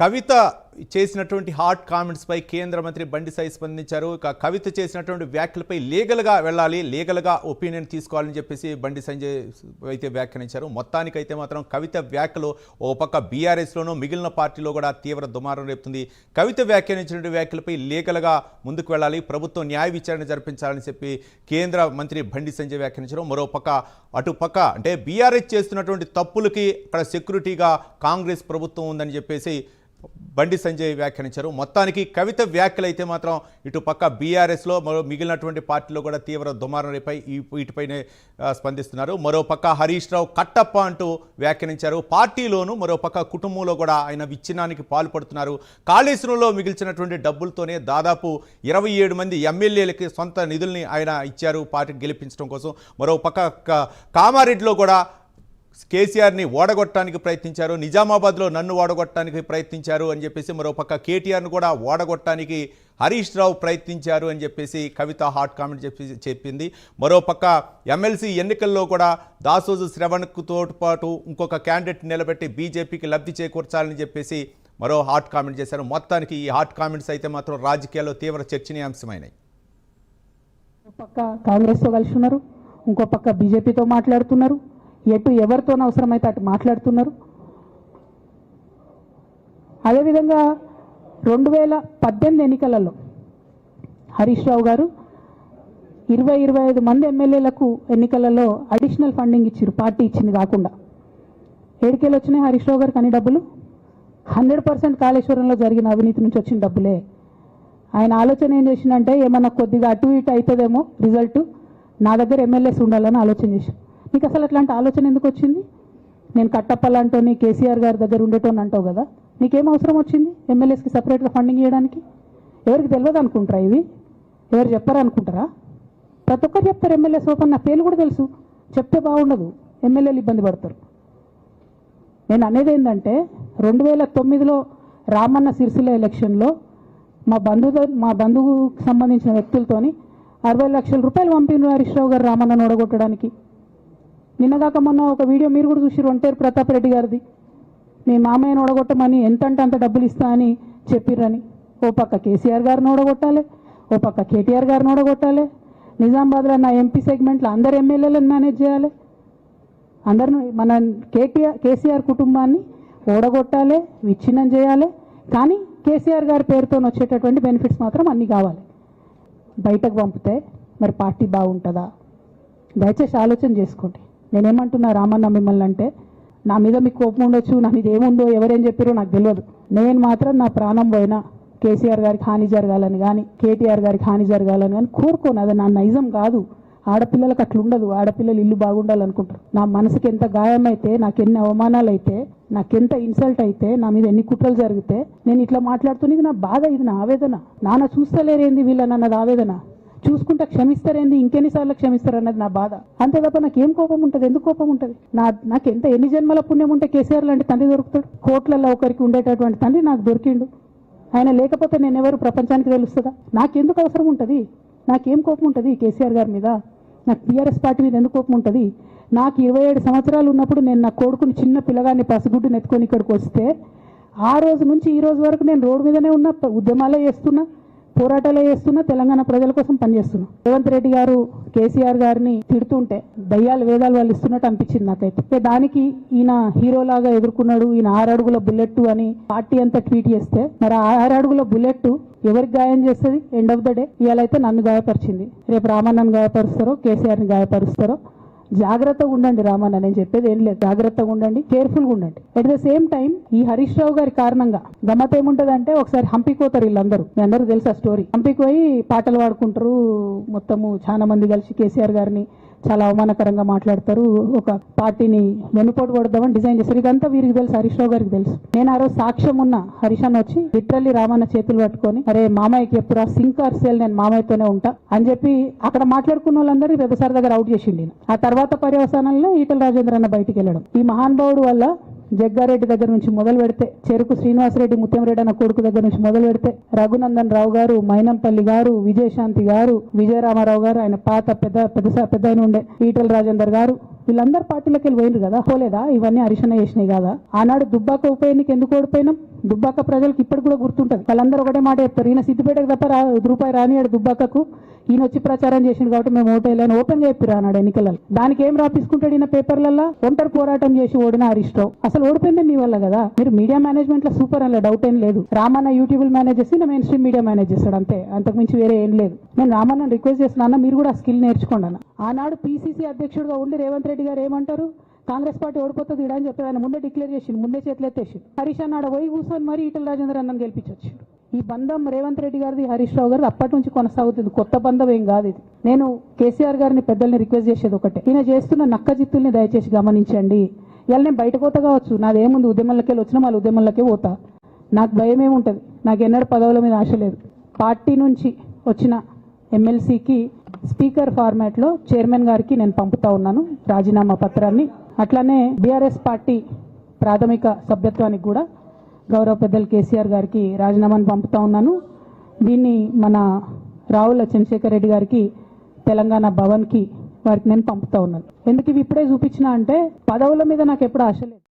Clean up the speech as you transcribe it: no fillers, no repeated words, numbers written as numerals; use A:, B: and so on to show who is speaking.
A: కవిత చేసినటువంటి హాట్ కామెంట్స్పై కేంద్ర మంత్రి బండి సంజయ్ స్పందించారు. కవిత చేసినటువంటి వ్యాఖ్యలపై లీగల్గా వెళ్ళాలి, లీగల్గా ఒపీనియన్ తీసుకోవాలని చెప్పేసి బండి సంజయ్ అయితే వ్యాఖ్యానించారు. మొత్తానికైతే మాత్రం కవిత వ్యాఖ్యలు ఓ పక్క బీఆర్ఎస్లోనూ మిగిలిన పార్టీలో కూడా తీవ్ర దుమారం రేపుతుంది. కవిత వ్యాఖ్యానించినటువంటి వ్యాఖ్యలపై లీగల్గా ముందుకు వెళ్ళాలి, ప్రభుత్వం న్యాయ విచారణ జరిపించాలని చెప్పి కేంద్ర మంత్రి బండి సంజయ్ వ్యాఖ్యానించారు. మరోపక్క అటుపక్క అంటే బీఆర్ఎస్ చేస్తున్నటువంటి తప్పులకి అక్కడ సెక్యూరిటీగా కాంగ్రెస్ ప్రభుత్వం ఉందని చెప్పేసి బండి సంజయ్ వ్యాఖ్యానించారు. మొత్తానికి కవిత వ్యాఖ్యలు అయితే మాత్రం ఇటు పక్క బీఆర్ఎస్లో మిగిలినటువంటి పార్టీలో కూడా తీవ్ర దుమారం రేపై వీటిపైనే స్పందిస్తున్నారు. మరోపక్క హరీష్ రావు కట్టప్ప అంటూ వ్యాఖ్యానించారు. పార్టీలోనూ మరోపక్క కుటుంబంలో కూడా ఆయన విచ్ఛిన్నానికి పాల్పడుతున్నారు. కాళేశ్వరంలో మిగిల్చినటువంటి డబ్బులతోనే దాదాపు 27 మంది ఎమ్మెల్యేలకి సొంత నిధుల్ని ఆయన ఇచ్చారు పార్టీకి గెలిపించడం కోసం. మరోపక్క కామారెడ్డిలో కూడా కేసీఆర్ని ఓడగొట్టడానికి ప్రయత్నించారు, నిజామాబాద్లో నన్ను ఓడగొట్టడానికి ప్రయత్నించారు అని చెప్పేసి మరోపక్క కేటీఆర్ను కూడా ఓడగొట్టడానికి హరీష్ రావు ప్రయత్నించారు అని చెప్పేసి కవిత హాట్ కామెంట్ చెప్పింది. మరోపక్క ఎమ్మెల్సీ ఎన్నికల్లో కూడా దాసోజు శ్రవణ్తో పాటు ఇంకొక క్యాండిడేట్ నిలబెట్టి బీజేపీకి లబ్ధి చేకూర్చాలని చెప్పేసి మరో హాట్ కామెంట్ చేశారు. మొత్తానికి ఈ హాట్ కామెంట్స్ అయితే మాత్రం రాజకీయాల్లో తీవ్ర చర్చనీయాంశమైనాయి.
B: పక్క కాంగ్రెస్తో కలిసి ఉన్నారు, ఇంకో పక్క బీజేపీతో మాట్లాడుతున్నారు, ఎటు ఎవరితో అవసరమైతే అటు మాట్లాడుతున్నారు. అదేవిధంగా 2018 ఎన్నికలలో హరీష్ రావు గారు 25 మంది ఎమ్మెల్యేలకు ఎన్నికలలో అడిషనల్ ఫండింగ్ ఇచ్చారు, పార్టీ ఇచ్చింది కాకుండా. ఏడికేలు వచ్చినాయి హరీష్ రావు గారికి అన్ని డబ్బులు? 100% కాళేశ్వరంలో జరిగిన అవినీతి నుంచి వచ్చిన డబ్బులే. ఆయన ఆలోచన ఏం చేసిందంటే ఏమన్నా కొద్దిగా అటు ఇటు అవుతుందేమో రిజల్ట్, నా దగ్గర ఎమ్మెల్యేస్ ఉండాలని ఆలోచన చేసి. నీకు అసలు అట్లాంటి ఆలోచన ఎందుకు వచ్చింది? నేను కట్టప్పలాంటోని కేసీఆర్ గారి దగ్గర ఉండేటోని అంటావు కదా, నీకేం అవసరం వచ్చింది ఎమ్మెల్యేస్కి సపరేట్గా ఫండింగ్ ఇవ్వడానికి? ఎవరికి తెలియదు అనుకుంటారా? ఇవి ఎవరు చెప్పారు అనుకుంటారా? ప్రతి ఒక్కరు చెప్తారు ఎమ్మెల్యేస్ ఓపెన్, నా పేర్లు కూడా తెలుసు, చెప్తే బాగుండదు, ఎమ్మెల్యేలు ఇబ్బంది పడతారు. నేను అనేది ఏంటంటే 2009లో రామన్న సిరిసిల్ల ఎలక్షన్లో మా బంధువుకు సంబంధించిన వ్యక్తులతోని 60 లక్షల రూపాయలు పంపిన హరీష్ రావు గారు రామన్నను ఓడగొట్టడానికి. నిన్నగాక మొన్న ఒక వీడియో మీరు కూడా చూసి ఒంటేరు ప్రతాప్ రెడ్డి గారిది, మీ మామయ్యను ఓడగొట్టమని ఎంత అంటే అంత డబ్బులు ఇస్తా అని చెప్పిర్రని. ఓ పక్క కేసీఆర్ గారిని ఓడగొట్టాలి, ఓ పక్క కేటీఆర్ గారిని ఓడగొట్టాలి, నిజామాబాద్లో నా ఎంపీ సెగ్మెంట్లో అందరు ఎమ్మెల్యేలను మేనేజ్ చేయాలి, అందరిని మన కేసీఆర్ కుటుంబాన్ని ఓడగొట్టాలి, విచ్ఛిన్నం చేయాలి. కానీ కేసీఆర్ గారి పేరుతో వచ్చేటటువంటి బెనిఫిట్స్ మాత్రం అన్నీ కావాలి. బయటకు పంపితే మరి పార్టీ బాగుంటుందా? దయచేసి ఆలోచన చేసుకోండి. నేనేమంటున్నా రామన్న మిమ్మల్ని అంటే, నా మీద మీకు కోపం ఉండొచ్చు, నా మీద ఏముందో ఎవరేం చెప్పారో నాకు తెలియదు. నేను మాత్రం నా ప్రాణం పోయినా కేసీఆర్ గారికి హాని జరగాలని కానీ కేటీఆర్ గారికి హాని జరగాలని కానీ కోరుకోను. అది నా నైజం కాదు. ఆడపిల్లలకు అట్లా ఉండదు. ఆడపిల్లలు ఇల్లు బాగుండాలనుకుంటారు. నా మనసుకి ఎంత గాయమైతే, నాకు ఎన్ని అవమానాలు అయితే, నాకెంత ఇన్సల్ట్ అయితే, నా మీద ఎన్ని కుట్రలు జరిగితే నేను ఇట్లా మాట్లాడుతున్నా. ఇది నా బాధ, ఇది నా ఆవేదన. నాన్న చూస్తలేరేంది వీళ్ళని అన్నది ఆవేదన, చూసుకుంటా క్షమిస్తారేంది, ఇంకెన్నిసార్లు క్షమిస్తారు అన్నది నా బాధ. అంతే తప్ప నాకేం కోపం ఉంటుంది? ఎందుకు కోపం ఉంటుంది? నాకు ఎంత ఎన్ని జన్మల పుణ్యం ఉంటే కేసీఆర్ లాంటి తండ్రి దొరుకుతాడు? కోట్లలో ఒకరికి ఉండేటటువంటి తండ్రి నాకు దొరికిండు. ఆయన లేకపోతే నేను ఎవరు ప్రపంచానికి తెలుస్తుందా? నాకెందుకు అవసరం ఉంటుంది? నాకేం కోపం ఉంటుంది కేసీఆర్ గారి మీద? నాకు టీఆర్ఎస్ పార్టీ మీద ఎందుకు కోపం ఉంటుంది? నాకు 27 సంవత్సరాలు ఉన్నప్పుడు నేను నా కొడుకుని చిన్న పిల్లగాన్ని పసిగుడ్డుని ఎత్తుకొని ఇక్కడికి వస్తే ఆ రోజు నుంచి ఈ రోజు వరకు నేను రోడ్డు మీదనే ఉన్నా, ఉద్యమాలే చేస్తున్నా, పోరాటాలే చేస్తున్నా, తెలంగాణ ప్రజల కోసం పనిచేస్తున్నా. రేవంత్ రెడ్డి గారు కేసీఆర్ గారిని తిడుతుంటే దయ్యాలు వేదాలు వాళ్ళు ఇస్తున్నట్టు అనిపించింది నాకైతే. దానికి ఈయన హీరోలాగా ఎదుర్కొన్నాడు, ఈయన 6 అడుగుల బుల్లెట్ అని పార్టీ అంతా ట్వీట్ చేస్తే, మరి 6 అడుగుల బుల్లెట్ ఎవరికి గాయం చేస్తుంది? ఎండ్ ఆఫ్ ద డే ఇవాళ అయితే నన్ను గాయపరిచింది, రేపు రామన్నను గాయపరుస్తారో కేసీఆర్ని గాయపరుస్తారో. జాగ్రత్తగా ఉండండి రామన్న, నేను చెప్పేది ఏం లేదు, జాగ్రత్తగా ఉండండి, కేర్ఫుల్గా ఉండండి. అట్ ద సేమ్ టైం ఈ హరీష్ రావు గారి కారణంగా గమ్మత్ ఏముంటుంది అంటే, ఒకసారి హంపీకి పోతారు వీళ్ళందరూ, మీ అందరూ తెలుసు ఆ స్టోరీ. హంపీకి పోయి పాటలు పాడుకుంటారు, మొత్తము చాలా మంది కలిసి కేసీఆర్ గారిని చాలా అవమానకరంగా మాట్లాడతారు, ఒక పార్టీని వెన్నుపోటు పడదామని డిజైన్ చేస్తారు. ఇదంతా వీరికి తెలుసు, హరీష్ రావు గారికి తెలుసు. నేను ఆ రోజు సాక్ష్యం ఉన్న హరీష్ అన్న వచ్చి లిటరల్లీ రామన్న చేతులు పట్టుకొని, అరే మామయ్యకి ఎప్పుడు సింక్ ఆర్ సేల్, నేను మామయ్యతోనే ఉంటా అని చెప్పి అక్కడ మాట్లాడుకున్న వాళ్ళందరూ పెద్దసారి దగ్గర అవుట్ చేసిండి. ఆ తర్వాత పర్యవసానంలో ఈటల రాజేంద్ర అన్న బయటికి వెళ్ళడం. ఈ మహానుభావుడు వల్ల జగ్గారెడ్డి దగ్గర నుంచి మొదలు పెడితే, చెరుకు శ్రీనివాసరెడ్డి ముత్యంరెడ్డి అన్న కొడుకు దగ్గర నుంచి మొదలు పెడితే, రఘునందన్ రావు గారు, మైనంపల్లి గారు, విజయశాంతి గారు, విజయరామారావు గారు, ఆయన పాత పెద్ద ఉండే ఈటల రాజేందర్ గారు, వీళ్ళందరూ పార్టీలోకి వెళ్ళి పోయిండ్రు కదా. పోలేదా? ఇవన్నీ హరీష్ అన్న చేసినాయి కదా. ఆనాడు దుబ్బాక ఉప ఎన్నిక ఎందుకు ఓడిపోయినాం? దుబ్బాక ప్రజలకు ఇప్పటికి కూడా గుర్తుంటది. వాళ్ళందరూ ఒకటే మాట చెప్తారు, ఈయన సిద్దిపేటకు తప్ప రూపాయి రానియాడు దుబ్బాకకు, ఈయన వచ్చి ప్రచారం చేసిండు కాబట్టి మేము ఓటేయాలని ఓపెన్ చెప్పిరా అన్నాడు ఎన్నికలలో. దానికి ఏం రాపిసుకుంటాడు ఈయన పేపర్లలో? ఒంటరి పోరాటం చేసి ఓడిన హరీష్ రావు. అసలు ఓడిపోయింది నీ వల్ల కదా. మీరు మీడియా మేనేజ్మెంట్ లో సూపర్ అలా డౌట్ ఏం లేదు. రామన్న యూట్యూబ్ మేనేజ్ చేసి మెయిన్ స్ట్రీమ్ మీడియా మేనేజ్ చేస్తాడు అంతే, అంతకుమించి వేరే ఏం లేదు. నేను రామన్న రిక్వెస్ట్ చేస్తున్నా, మీరు కూడా ఆ స్కిల్ నేర్చుకోండి అన్న. ఆనాడు పిసిసి అధ్యక్షుడిగా ఉండి రేవంత్ రెడ్డి గారు ఏమంటారు, కాంగ్రెస్ పార్టీ ఓడిపోతుంది ఇడా అని చెప్పి ఆయన ముందే డిక్లేర్ చేసిండు, ముందే చేతులు ఎత్తేసిండు. హరీష్ అన్నాడు పోయి కూర్చొని మరి ఈటల రాజేందర్ అన్నని గెలిపించొచ్చు. ఈ బంధం రేవంత్ రెడ్డి గారిది హరీష్ రావు గారిది అప్పటి నుంచి కొనసాగుతుంది, కొత్త బంధం ఏం కాదు ఇది. నేను కేసీఆర్ గారిని పెద్దల్ని రిక్వెస్ట్ చేసేది ఒకటే, ఈయన చేస్తున్న నక్క జిత్తుల్ని దయచేసి గమనించండి. ఇలా నేను బయట పోతా కావచ్చు, నాదేముంది ఉద్యమంలోకి వచ్చినా మళ్ళీ ఉద్యమంలోకే పోతా, నాకు భయం ఏముంటుంది, నాకు ఎన్నడూ పదవుల మీద ఆశ లేదు. పార్టీ నుంచి వచ్చిన ఎమ్మెల్సీకి స్పీకర్ ఫార్మాట్లో చైర్మన్ గారికి నేను పంపుతా ఉన్నాను రాజీనామా పత్రాన్ని. అట్లానే బీఆర్ఎస్ పార్టీ ప్రాథమిక సభ్యత్వానికి కూడా గౌరవ పెద్దలు కేసీఆర్ గారికి రాజీనామాను పంపుతా ఉన్నాను. దీన్ని మన రావుల చంద్రశేఖర్ రెడ్డి గారికి తెలంగాణ భవన్కి వారికి నేను పంపుతా ఉన్నాను. ఎందుకు ఇవి ఇప్పుడే చూపించినా అంటే పదవుల మీద నాకు ఎప్పుడు ఆశ లేదు.